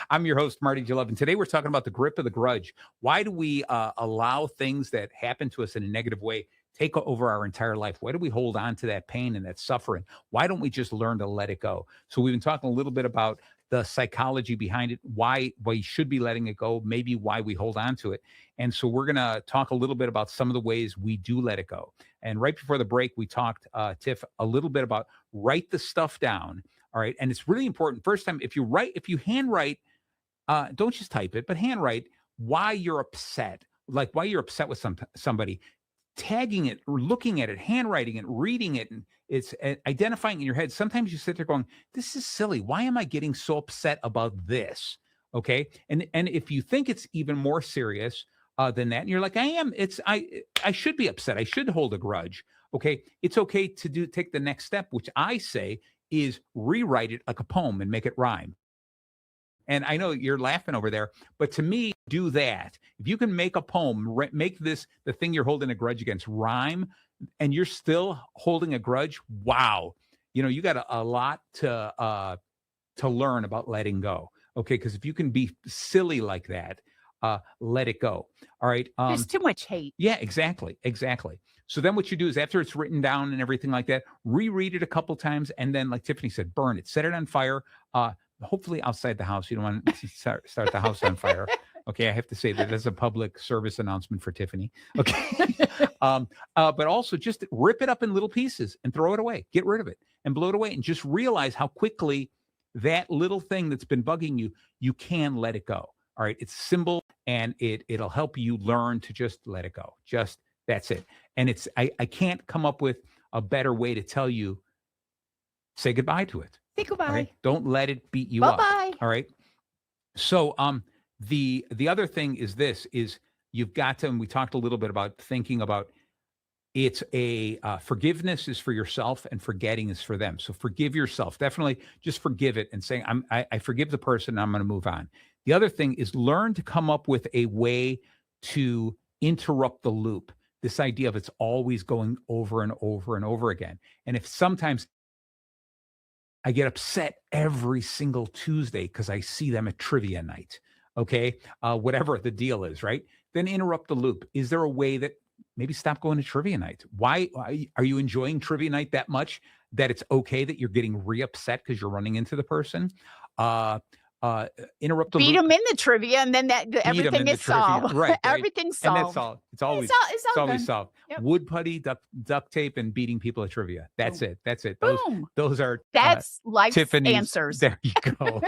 I'm your host, Marty Jalove. And today we're talking about the grip of the grudge. Why do we allow things that happen to us in a negative way take over our entire life? Why do we hold on to that pain and that suffering? Why don't we just learn to let it go? So we've been talking a little bit about the psychology behind it, why you should be letting it go, maybe why we hold on to it. And so we're going to talk a little bit about some of the ways we do let it go. And right before the break, we talked, Tiff, a little bit about write the stuff down. All right. And it's really important. First time, if you handwrite, don't just type it, but handwrite why you're upset, like why you're upset with somebody. Tagging it, or looking at it, handwriting it, reading it, and it's identifying in your head. Sometimes you sit there going, this is silly. Why am I getting so upset about this? Okay. And if you think it's even more serious than that, and you're like, I should be upset. I should hold a grudge. Okay. It's okay to take the next step, which I say is rewrite it like a poem and make it rhyme. And I know you're laughing over there, but to me, do that. If you can make a poem, make this, the thing you're holding a grudge against, rhyme, and you're still holding a grudge, wow. You got a lot to learn about letting go. Okay. Because if you can be silly like that, let it go. All right. There's too much hate. Yeah, exactly. So then what you do is after it's written down and everything like that, reread it a couple times. And then like Tiffany said, burn it, set it on fire. Hopefully outside the house. You don't want to start the house on fire. Okay. I have to say that as a public service announcement for Tiffany. Okay. But also just rip it up in little pieces and throw it away. Get rid of it and blow it away. And just realize how quickly that little thing that's been bugging you, you can let it go. All right. It's simple and it'll help you learn to just let it go. Just that's it. And I can't come up with a better way to tell you, say goodbye to it. Say goodbye. Right? Don't let it beat you up. Bye-bye. All right. So the other thing is you've got to, and we talked a little bit about thinking about it's forgiveness is for yourself and forgetting is for them. So forgive yourself. Definitely just forgive it and saying, I forgive the person and I'm going to move on. The other thing is learn to come up with a way to interrupt the loop. This idea of it's always going over and over and over again. And if sometimes I get upset every single Tuesday because I see them at trivia night. Okay. Whatever the deal is, right? Then interrupt the loop. Is there a way that maybe stop going to trivia night? Why are you enjoying trivia night that much that it's okay that you're getting upset because you're running into the person? Interrupt the beat loop. them in the trivia, and then everything is solved. Right. Everything's solved. And that's all. It's always solved. Yep. Wood putty, duct tape, and beating people at trivia. That's it. Those are life's Tiffany's answers. There you go.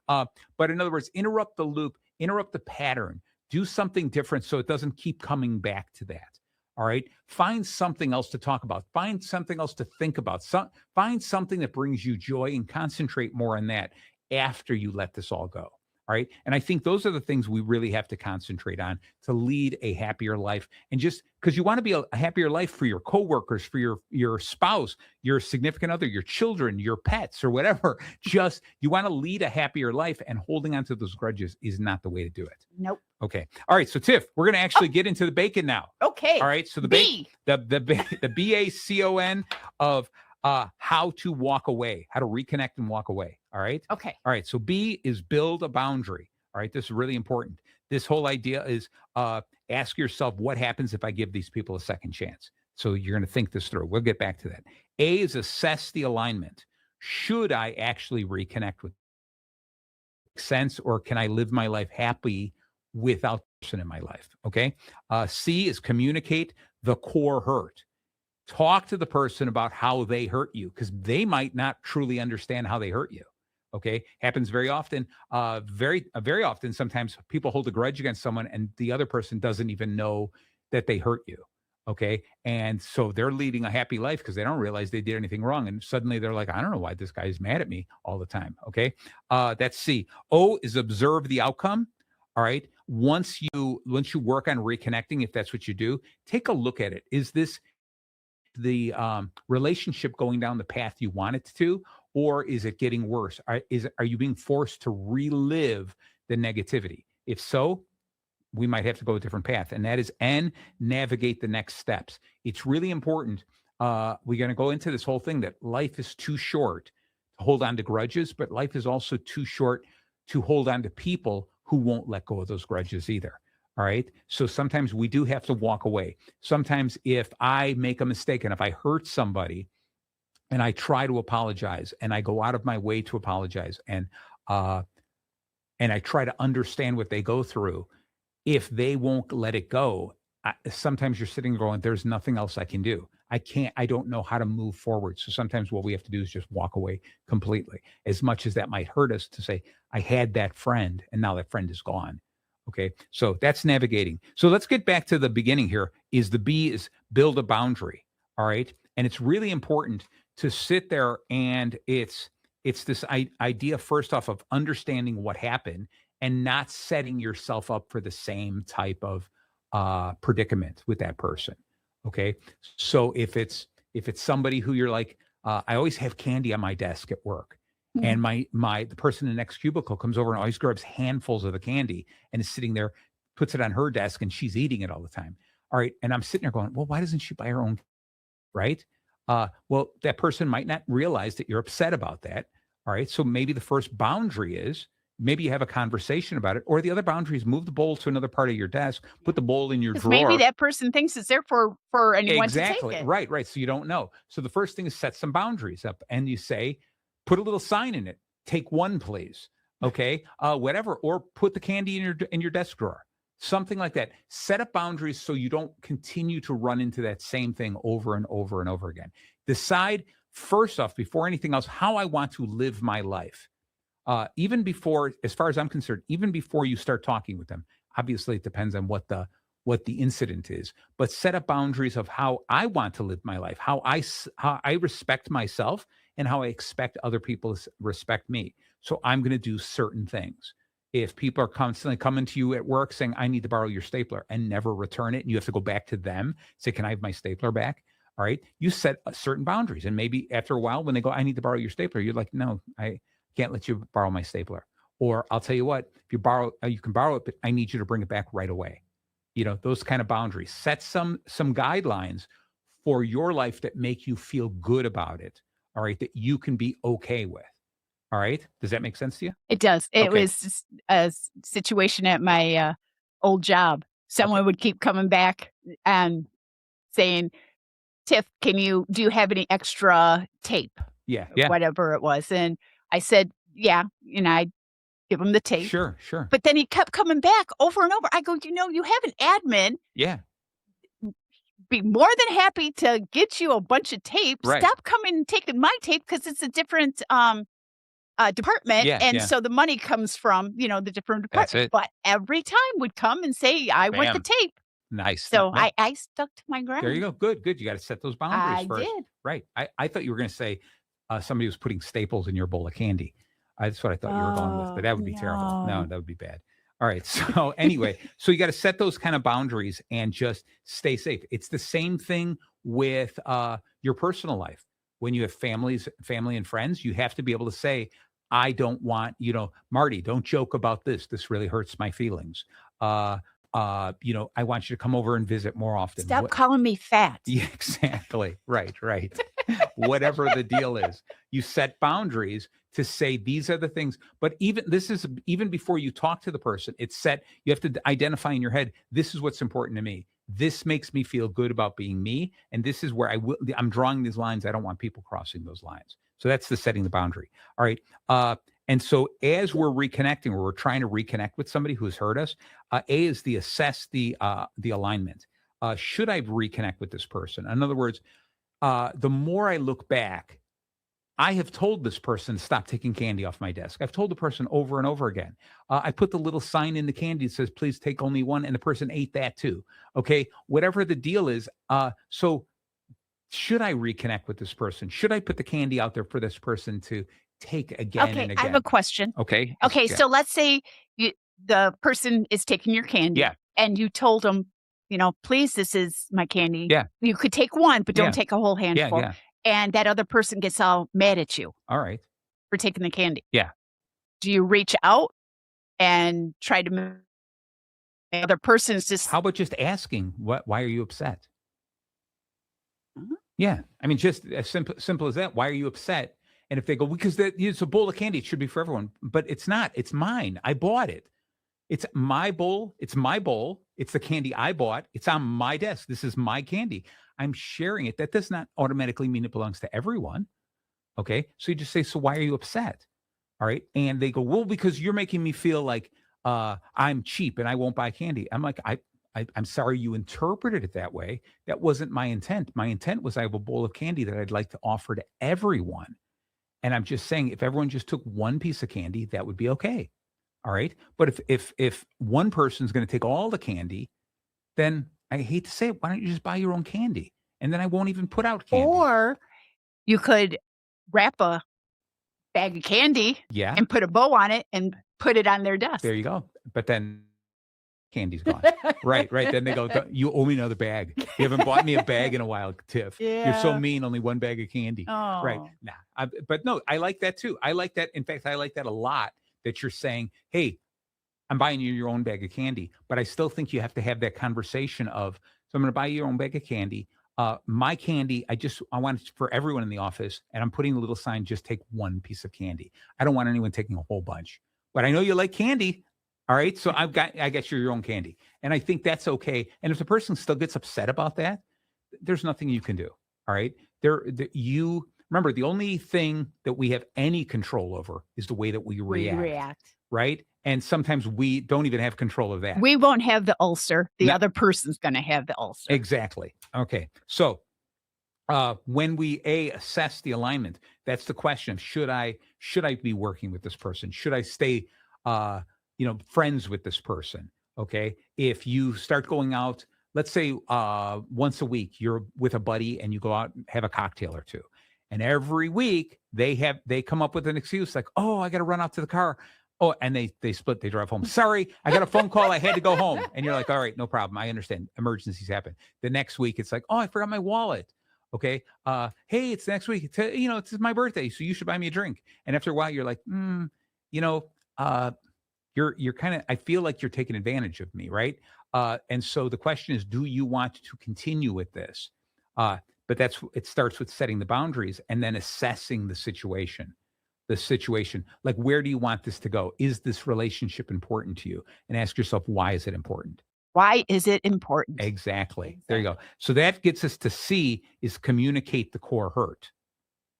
But in other words, interrupt the loop, interrupt the pattern, do something different so it doesn't keep coming back to that. All right. Find something else to talk about. Find something else to think about. Find something that brings you joy and concentrate more on that after you let this all go. All right. And I think those are the things we really have to concentrate on to lead a happier life. And just because you want to be a happier life for your coworkers, for your spouse, your significant other, your children, your pets, or whatever, just you want to lead a happier life, and holding on to those grudges is not the way to do it. Nope. Okay. All right. So Tiff, we're going to actually get into the bacon now. Okay. All right. So the BACON of how to walk away, how to reconnect and walk away. All right. Okay. All right. So B is build a boundary. All right. This is really important. This whole idea is ask yourself, what happens if I give these people a second chance? So you're going to think this through. We'll get back to that. A is assess the alignment. Should I actually reconnect with sense, or can I live my life happy without the person in my life? Okay. C is communicate the core hurt. Talk to the person about how they hurt you, because they might not truly understand how they hurt you. Okay. Happens very often. Very often, sometimes people hold a grudge against someone and the other person doesn't even know that they hurt you. Okay. And so they're leading a happy life because they don't realize they did anything wrong. And suddenly they're like, I don't know why this guy is mad at me all the time. Okay. That's C. O is observe the outcome. All right. Once you work on reconnecting, if that's what you do, take a look at it. Is this the relationship going down the path you want it to, or is it getting worse? Are you being forced to relive the negativity? If so, we might have to go a different path. And that is N, navigate the next steps. It's really important. We're going to go into this whole thing that life is too short to hold on to grudges, but life is also too short to hold on to people who won't let go of those grudges either. All right. So sometimes we do have to walk away. Sometimes if I make a mistake and if I hurt somebody and I try to apologize and I go out of my way to apologize and I try to understand what they go through, if they won't let it go, sometimes you're sitting going, there's nothing else I can do. I don't know how to move forward. So sometimes what we have to do is just walk away completely, as much as that might hurt us to say, I had that friend and now that friend is gone. Okay. So that's navigating. So let's get back to the beginning here. The B is build a boundary. All right. And it's really important to sit there and it's this idea first off of understanding what happened and not setting yourself up for the same type of predicament with that person. Okay. So if it's somebody who you're like, I always have candy on my desk at work. And the person in the next cubicle comes over and always grabs handfuls of the candy and is sitting there, puts it on her desk, and she's eating it all the time. All right. And I'm sitting there going, well, why doesn't she buy her own? Right. Well, that person might not realize that you're upset about that. All right. So maybe the first boundary is maybe you have a conversation about it, or the other boundary is move the bowl to another part of your desk, put the bowl in your drawer. Maybe that person thinks it's there for anyone to take it. Right. So you don't know. So the first thing is set some boundaries up and you say, put a little sign in it. Take one, please. Okay. Whatever. Or put the candy in your desk drawer. Something like that. Set up boundaries so you don't continue to run into that same thing over and over and over again. Decide first off, before anything else, how I want to live my life. Even before, as far as I'm concerned, even before you start talking with them, obviously it depends on what the incident is, but set up boundaries of how I want to live my life, how I respect myself and how I expect other people to respect me. So I'm going to do certain things. If people are constantly coming to you at work saying, I need to borrow your stapler and never return it, and you have to go back to them, say, can I have my stapler back? All right. You set certain boundaries. And maybe after a while, when they go, I need to borrow your stapler, you're like, no, I can't let you borrow my stapler. Or I'll tell you what, if you can borrow it, but I need you to bring it back right away. Those kind of boundaries. Set some guidelines for your life that make you feel good about it. All right. That you can be okay with. All right. Does that make sense to you? It does. It was just a situation at my old job. Someone would keep coming back and saying, Tiff, do you have any extra tape? Yeah. Whatever it was. And I said, yeah. And I give him the tape. Sure. But then he kept coming back over and over. I go, you have an admin. Yeah. Be more than happy to get you a bunch of tape. Right. Stop coming and taking my tape because it's a different department. So the money comes from, the different department. That's it. But every time would come and say, I want the tape. Nice. So I stuck to my ground. There you go. Good. You got to set those boundaries first. I did. Right. I thought you were going to say somebody was putting staples in your bowl of candy. That's what I thought you were going with, but that would be terrible. No, that would be bad. All right. So anyway, so you got to set those kind of boundaries and just stay safe. It's the same thing with your personal life. When you have family and friends, you have to be able to say, I don't want, Marty, don't joke about this. This really hurts my feelings. I want you to come over and visit more often. Stop calling me fat. Yeah, exactly. Right. Whatever the deal is, you set boundaries to say these are the things. But even before you talk to the person, it's set. You have to identify in your head, this is what's important to me. This makes me feel good about being me. And this is where I'm drawing these lines. I don't want people crossing those lines. So that's the setting the boundary. All right. And so as we're reconnecting, or we're trying to reconnect with somebody who's hurt us, A is the assess the alignment. Should I reconnect with this person? In other words, the more I look back, I have told this person, stop taking candy off my desk. I've told the person over and over again. I put the little sign in the candy that says, please take only one. And the person ate that too. Okay. Whatever the deal is. So should I reconnect with this person? Should I put the candy out there for this person to take again and again? I have a question. Okay. Okay. Yeah. So let's say the person is taking your candy. Yeah. And you told them, please, this is my candy. Yeah. You could take one, but don't Yeah. take a whole handful. Yeah. And that other person gets all mad at you All right. for taking the candy. Yeah. Do you reach out and try to move the other person's just... How about just asking, why are you upset? Mhm. Yeah. I mean, just as simple as that. Why are you upset? And if they go, because it's a bowl of candy, it should be for everyone. But it's not. It's mine. I bought it. It's my bowl. It's my bowl. It's the candy I bought. It's on my desk. This is my candy. I'm sharing it. That does not automatically mean it belongs to everyone. Okay. So you just say, so why are you upset? All right. And they go, well, because you're making me feel like I'm cheap and I won't buy candy. I'm like, I'm sorry you interpreted it that way. That wasn't my intent. My intent was I have a bowl of candy that I'd like to offer to everyone. And I'm just saying, if everyone just took one piece of candy, that would be okay. All right. But if one person's going to take all the candy, then I hate to say it, why don't you just buy your own candy? And then I won't even put out candy. Or you could wrap a bag of candy and put a bow on it and put it on their desk. There you go. But then candy's gone. Right. Then they go, you owe me another bag. You haven't bought me a bag in a while, Tiff. Yeah. You're so mean, only one bag of candy. Oh. Right. Nah. But no, I like that too. I like that. In fact, I like that a lot, that you're saying, hey, I'm buying you your own bag of candy. But I still think you have to have that conversation of, so I'm going to buy you your own bag of candy. My candy, I want it for everyone in the office, and I'm putting a little sign, just take one piece of candy. I don't want anyone taking a whole bunch, but I know you like candy. All right. So I got your own candy. And I think that's okay. And if the person still gets upset about that, there's nothing you can do. All right. Remember, the only thing that we have any control over is the way that we react. Right. And sometimes we don't even have control of that. We won't have the ulcer. The other person's going to have the ulcer. Exactly. Okay. So when we assess the alignment, that's the question. Should I be working with this person? Should I stay, friends with this person? Okay. If you start going out, let's say once a week, you're with a buddy and you go out and have a cocktail or two. And every week they come up with an excuse like, oh, I got to run out to the car. Oh, and they split, they drive home. Sorry, I got a phone call. I had to go home. And you're like, all right, no problem. I understand. Emergencies happen. The next week, it's like, oh, I forgot my wallet. Okay. Hey, it's next week. It's my birthday, so you should buy me a drink. And after a while, you're like, you're kind of, I feel like you're taking advantage of me, right? And so the question is, do you want to continue with this? But it starts with setting the boundaries and then assessing the situation. Like, where do you want this to go? Is this relationship important to you? And ask yourself, why is it important? Why is it important? Exactly. There you go. So that gets us to C, is communicate the core hurt.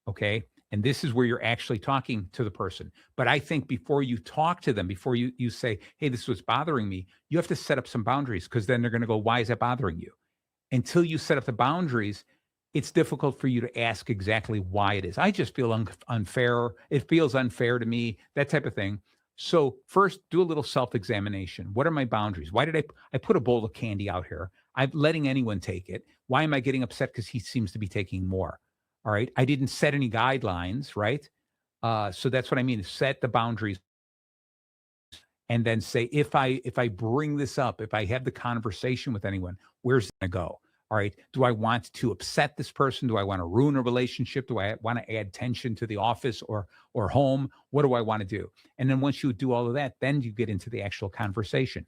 Okay. And this is where you're actually talking to the person. But I think before you talk to them, before you say, hey, this was bothering me, you have to set up some boundaries, because then they're going to go, why is that bothering you? Until you set up the boundaries, it's difficult for you to ask exactly why it is. I just feel unfair. It feels unfair to me, that type of thing. So first, do a little self-examination. What are my boundaries? Why did I put a bowl of candy out here? I'm letting anyone take it. Why am I getting upset? Because he seems to be taking more. All right. I didn't set any guidelines, right? So that's what I mean. Set the boundaries. And then say, if I bring this up, if I have the conversation with anyone, where's it going to go? All right. Do I want to upset this person? Do I want to ruin a relationship? Do I want to add tension to the office or home? What do I want to do? And then once you do all of that, then you get into the actual conversation.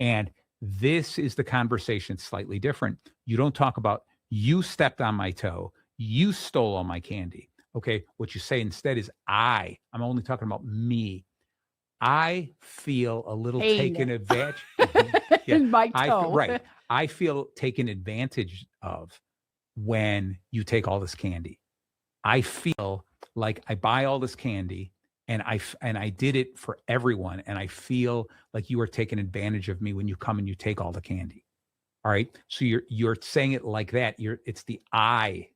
And this is the conversation slightly different. You don't talk about, you stepped on my toe, you stole all my candy. Okay. What you say instead is, I'm only talking about me. I feel a little taken advantage. In my toe. Right. I feel taken advantage of when you take all this candy. I feel like I buy all this candy and I did it for everyone. And I feel like you are taking advantage of me when you come and you take all the candy. All right. So you're saying it like that. It's the I.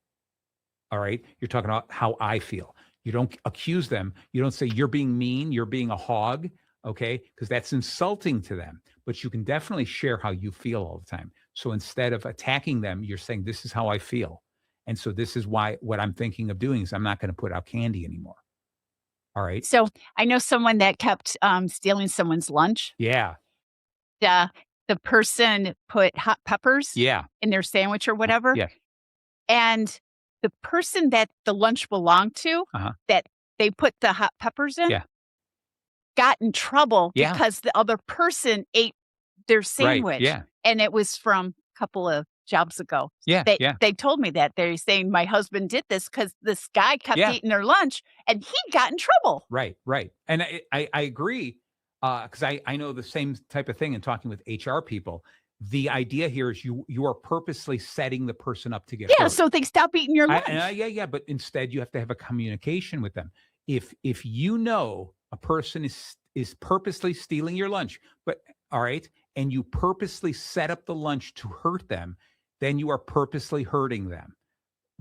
All right. You're talking about how I feel. You don't accuse them. You don't say you're being mean, you're being a hog, okay? Because that's insulting to them. But you can definitely share how you feel all the time. So instead of attacking them, you're saying, this is how I feel. And so this is why what I'm thinking of doing is I'm not going to put out candy anymore. All right. So I know someone that kept stealing someone's lunch. Yeah. The person put hot peppers Yeah. in their sandwich or whatever. Yeah. And the person that the lunch belonged to, that they put the hot peppers in, got in trouble because the other person ate their sandwich. Right. Yeah. And it was from a couple of jobs ago. Yeah. They told me that. They're saying my husband did this because this guy kept eating their lunch and he got in trouble. Right. And I agree, because I know the same type of thing in talking with HR people. The idea here is you are purposely setting the person up to get hurt. So they stop eating your lunch. But instead you have to have a communication with them. If you know a person is purposely stealing your lunch, but all right, and you purposely set up the lunch to hurt them, then you are purposely hurting them.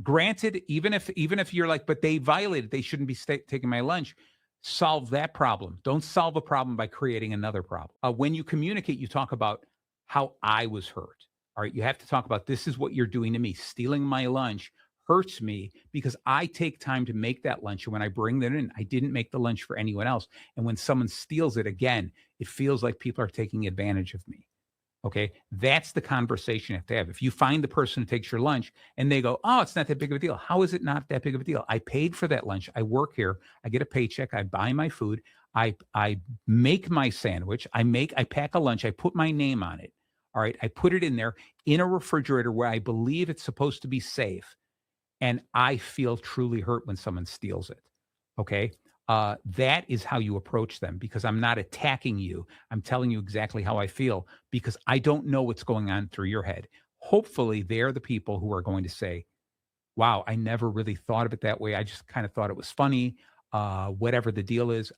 Granted, even if you're like, but they violated, they shouldn't be taking my lunch. Solve that problem. Don't solve a problem by creating another problem. When you communicate, you talk about how I was hurt. All right. You have to talk about, this is what you're doing to me. Stealing my lunch hurts me because I take time to make that lunch. And when I bring that in, I didn't make the lunch for anyone else. And when someone steals it again, it feels like people are taking advantage of me. Okay. That's the conversation you have to have. If you find the person who takes your lunch and they go, oh, it's not that big of a deal. How is it not that big of a deal? I paid for that lunch. I work here. I get a paycheck. I buy my food. I make my sandwich. I pack a lunch. I put my name on it. All right. I put it in there in a refrigerator where I believe it's supposed to be safe. And I feel truly hurt when someone steals it. Okay. That is how you approach them, because I'm not attacking you. I'm telling you exactly how I feel because I don't know what's going on through your head. Hopefully they're the people who are going to say, wow, I never really thought of it that way. I just kind of thought it was funny. Whatever the deal is,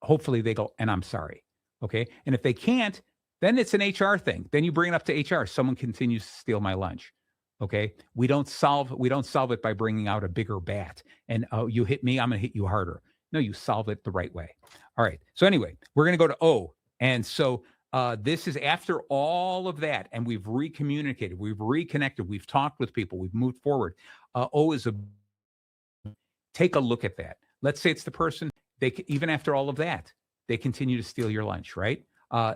hopefully they go, and I'm sorry. Okay. And if they can't, then it's an HR thing. Then you bring it up to HR. Someone continues to steal my lunch. Okay. We don't solve it by bringing out a bigger bat and, oh, you hit me, I'm going to hit you harder. No, you solve it the right way. All right. So anyway, we're going to go to O. And so this is after all of that. And we've recommunicated, we've reconnected, we've talked with people, we've moved forward. O is take a look at that. Let's say it's the person, even after all of that, they continue to steal your lunch, right?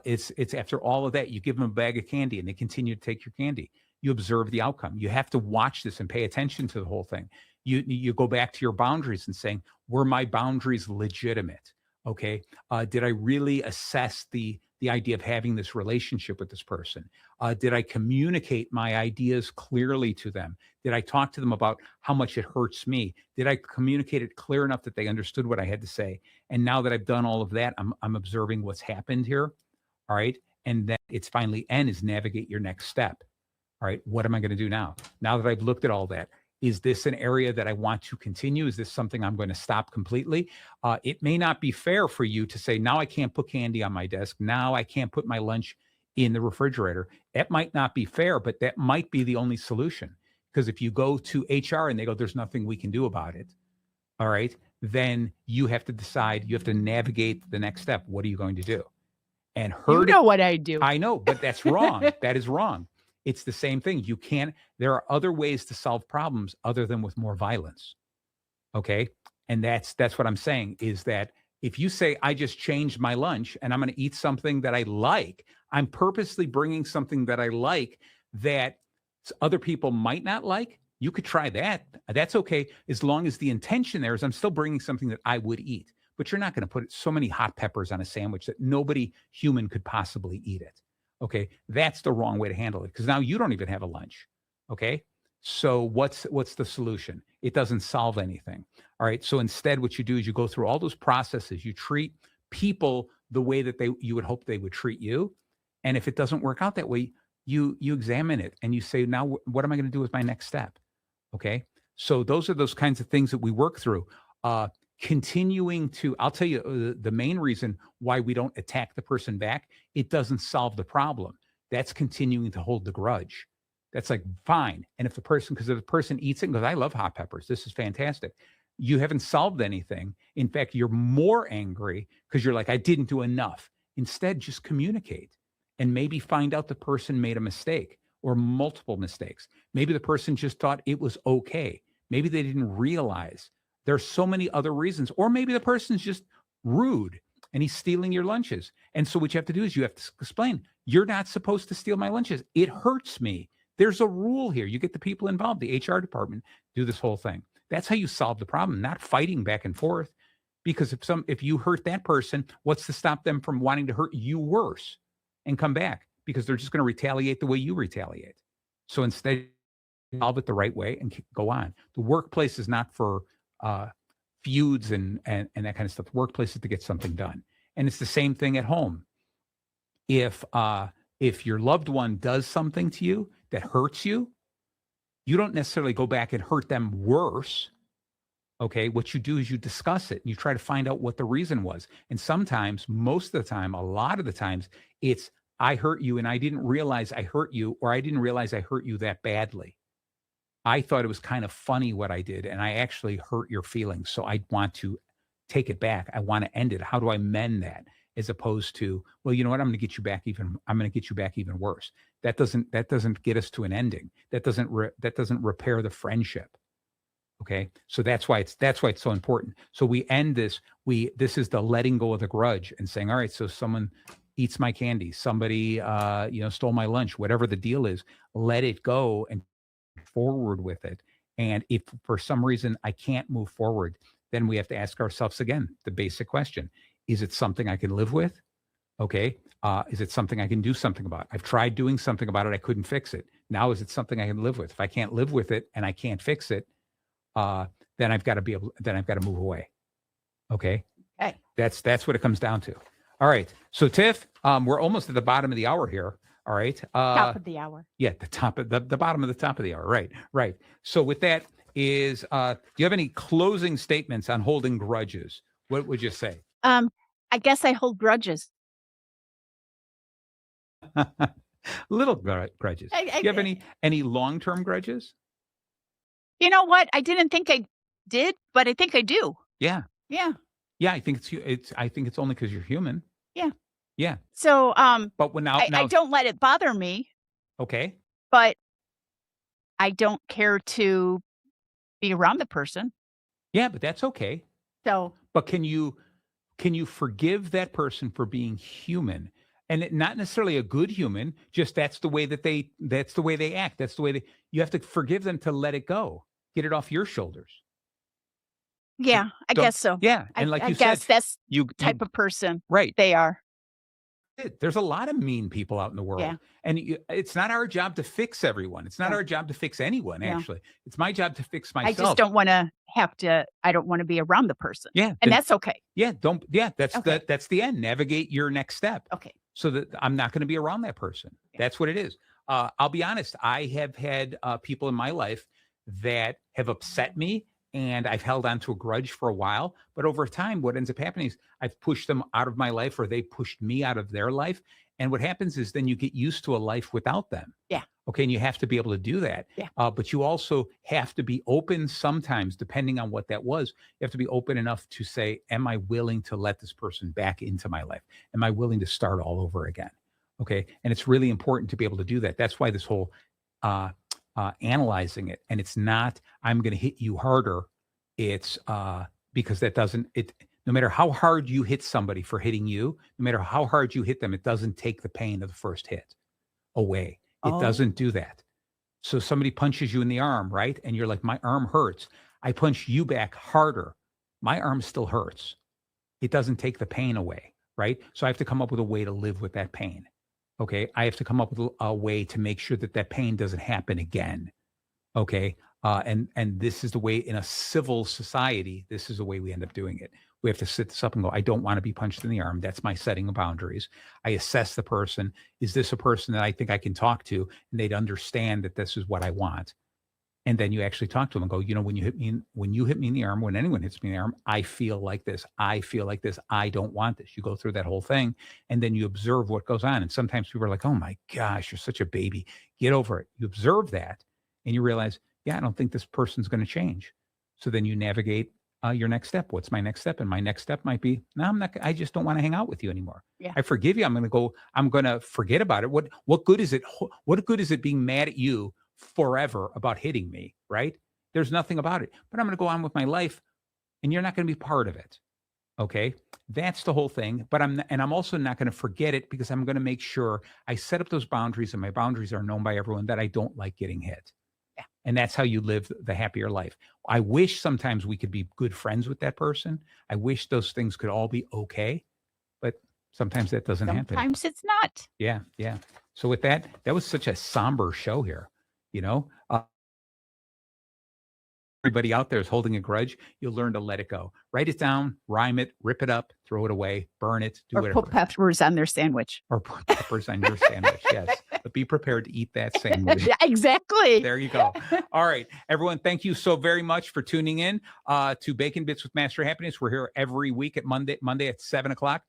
It's after all of that, you give them a bag of candy and they continue to take your candy. You observe the outcome. You have to watch this and pay attention to the whole thing. You go back to your boundaries and saying, were my boundaries legitimate? Okay. Did I really assess the idea of having this relationship with this person? Did I communicate my ideas clearly to them? Did I talk to them about how much it hurts me? Did I communicate it clear enough that they understood what I had to say? And now that I've done all of that, I'm observing what's happened here. All right. And then it's finally N is navigate your next step. All right. What am I going to do now? Now that I've looked at all that, is this an area that I want to continue? Is this something I'm going to stop completely? It may not be fair for you to say, now I can't put candy on my desk. Now I can't put my lunch in the refrigerator. That might not be fair, but that might be the only solution. Because if you go to HR and they go, there's nothing we can do about it. All right. Then you have to decide, you have to navigate the next step. What are you going to do? And you know what I do. I know, but that's wrong. That is wrong. It's the same thing. There are other ways to solve problems other than with more violence. Okay. And that's what I'm saying is that if you say, I just changed my lunch and I'm going to eat something that I like, I'm purposely bringing something that I like that other people might not like. You could try that. That's okay. As long as the intention there is I'm still bringing something that I would eat, but you're not going to put so many hot peppers on a sandwich that nobody human could possibly eat it. Okay, that's the wrong way to handle it because now you don't even have a lunch. Okay, so what's the solution? It doesn't solve anything. All right, so instead what you do is you go through all those processes. You treat people the way that you would hope they would treat you. And if it doesn't work out that way, you examine it and you say, now what am I going to do with my next step? Okay, so those are those kinds of things that we work through. Continuing to, I'll tell you the main reason why we don't attack the person back, it doesn't solve the problem. That's continuing to hold the grudge. That's like, fine. And if the person eats it and goes, I love hot peppers, this is fantastic. you haven't solved anything. In fact, you're more angry because you're like, I didn't do enough. Instead, just communicate and maybe find out the person made a mistake or multiple mistakes. Maybe the person just thought it was okay. Maybe they didn't realize there's so many other reasons, or maybe the person's just rude and he's stealing your lunches. And so what you have to do is you have to explain, you're not supposed to steal my lunches. It hurts me. There's a rule here. You get the people involved, the HR department, do this whole thing. That's how you solve the problem, not fighting back and forth. Because if you hurt that person, what's to stop them from wanting to hurt you worse and come back? Because they're just going to retaliate the way you retaliate. So instead, solve it the right way and go on. The workplace is not for feuds and that kind of stuff. The workplace is to get something done. And it's the same thing at home. If your loved one does something to you that hurts you, you don't necessarily go back and hurt them worse. Okay, what you do is you discuss it and you try to find out what the reason was. And sometimes, most of the time, a lot of the times, it's I hurt you and I didn't realize I hurt you, or I didn't realize I hurt you that badly. I thought it was kind of funny what I did, and I actually hurt your feelings. So I want to take it back. I want to end it. How do I mend that? As opposed to, well, you know what? I'm going to get you back even worse. That doesn't get us to an ending. That doesn't repair the friendship. Okay. So that's why it's so important. So we end this. This is the letting go of the grudge and saying, all right, so someone eats my candy, somebody stole my lunch, whatever the deal is, let it go and forward with it. And if for some reason I can't move forward, then we have to ask ourselves again the basic question: is it something I can live with? Okay. Is it something I can do something about? I've tried doing something about it. I couldn't fix it. Now, is it something I can live with? If I can't live with it and I can't fix it, then I've got to move away. Okay. Okay. That's what it comes down to. All right. So Tiff, we're almost at the bottom of the hour here. All right. Top of the hour. Yeah. The bottom of the top of the hour. Right. So with that is, do you have any closing statements on holding grudges? What would you say? I guess I hold grudges. Little grudges. Do you have any long-term grudges? You know what? I didn't think I did, but I think I do. Yeah. Yeah. Yeah. I think it's only because you're human. Yeah. Yeah. So, but now I don't let it bother me. Okay. But I don't care to be around the person. Yeah, but that's okay. So, but can you forgive that person for being human? And not necessarily a good human, just that's the way they act. That's the way you have to forgive them to let it go. Get it off your shoulders. Yeah, I guess so. Yeah. And like I you guess said, that's the type of person right. They are. There's a lot of mean people out in the world. Yeah. And it's not our job to fix everyone. It's not our job to fix anyone, actually. It's my job to fix myself. I just don't want to I don't want to be around the person. Yeah. And that's okay. Yeah. That's the end. Navigate your next step. Okay. So that I'm not going to be around that person. Yeah. That's what it is. I'll be honest. I have had people in my life that have upset me, and I've held on to a grudge for a while. But over time, what ends up happening is I've pushed them out of my life, or they pushed me out of their life. And what happens is then you get used to a life without them. Yeah. Okay. And you have to be able to do that. Yeah. But you also have to be open sometimes, depending on what that was. You have to be open enough to say, am I willing to let this person back into my life? Am I willing to start all over again? Okay. And it's really important to be able to do that. That's why this whole analyzing it, and it's not, I'm going to hit you harder. It's because no matter how hard you hit somebody for hitting you, no matter how hard you hit them, it doesn't take the pain of the first hit away. It doesn't do that. So somebody punches you in the arm, right? And you're like, my arm hurts. I punch you back harder. My arm still hurts. It doesn't take the pain away, right? So I have to come up with a way to live with that pain. Okay. I have to come up with a way to make sure that pain doesn't happen again. Okay. And this is the way, in a civil society, this is the way we end up doing it. We have to sit this up and go, I don't want to be punched in the arm. That's my setting of boundaries. I assess the person. Is this a person that I think I can talk to, and they'd understand that this is what I want? And then you actually talk to them and go, when you hit me in the arm, when anyone hits me in the arm, I feel like this. I feel like this. I don't want this. You go through that whole thing, and then you observe what goes on. And sometimes people are like, oh my gosh, you're such a baby. Get over it. You observe that and you realize, yeah, I don't think this person's going to change. So then you navigate your next step. What's my next step? And my next step might be, no, I just don't want to hang out with you anymore. Yeah. I forgive you. I'm going to forget about it. What good is it? What good is it being mad at you forever about hitting me? Right? There's nothing about it, but I'm going to go on with my life and you're not going to be part of it. Okay. That's the whole thing. But I'm also not going to forget it because I'm going to make sure I set up those boundaries and my boundaries are known by everyone that I don't like getting hit. Yeah. And that's how you live the happier life. I wish sometimes we could be good friends with that person. I wish those things could all be okay, but sometimes that doesn't happen. Sometimes it's not. Yeah. Yeah. So with that was such a somber show here, everybody out there is holding a grudge. You'll learn to let it go. Write it down, rhyme it, rip it up, throw it away, burn it, do whatever. Or put peppers on their sandwich. Or put peppers on your sandwich, yes. But be prepared to eat that sandwich. Yeah, exactly. There you go. All right, everyone, thank you so very much for tuning in to Bacon Bits with Master Happiness. We're here every week at Monday at 7 o'clock.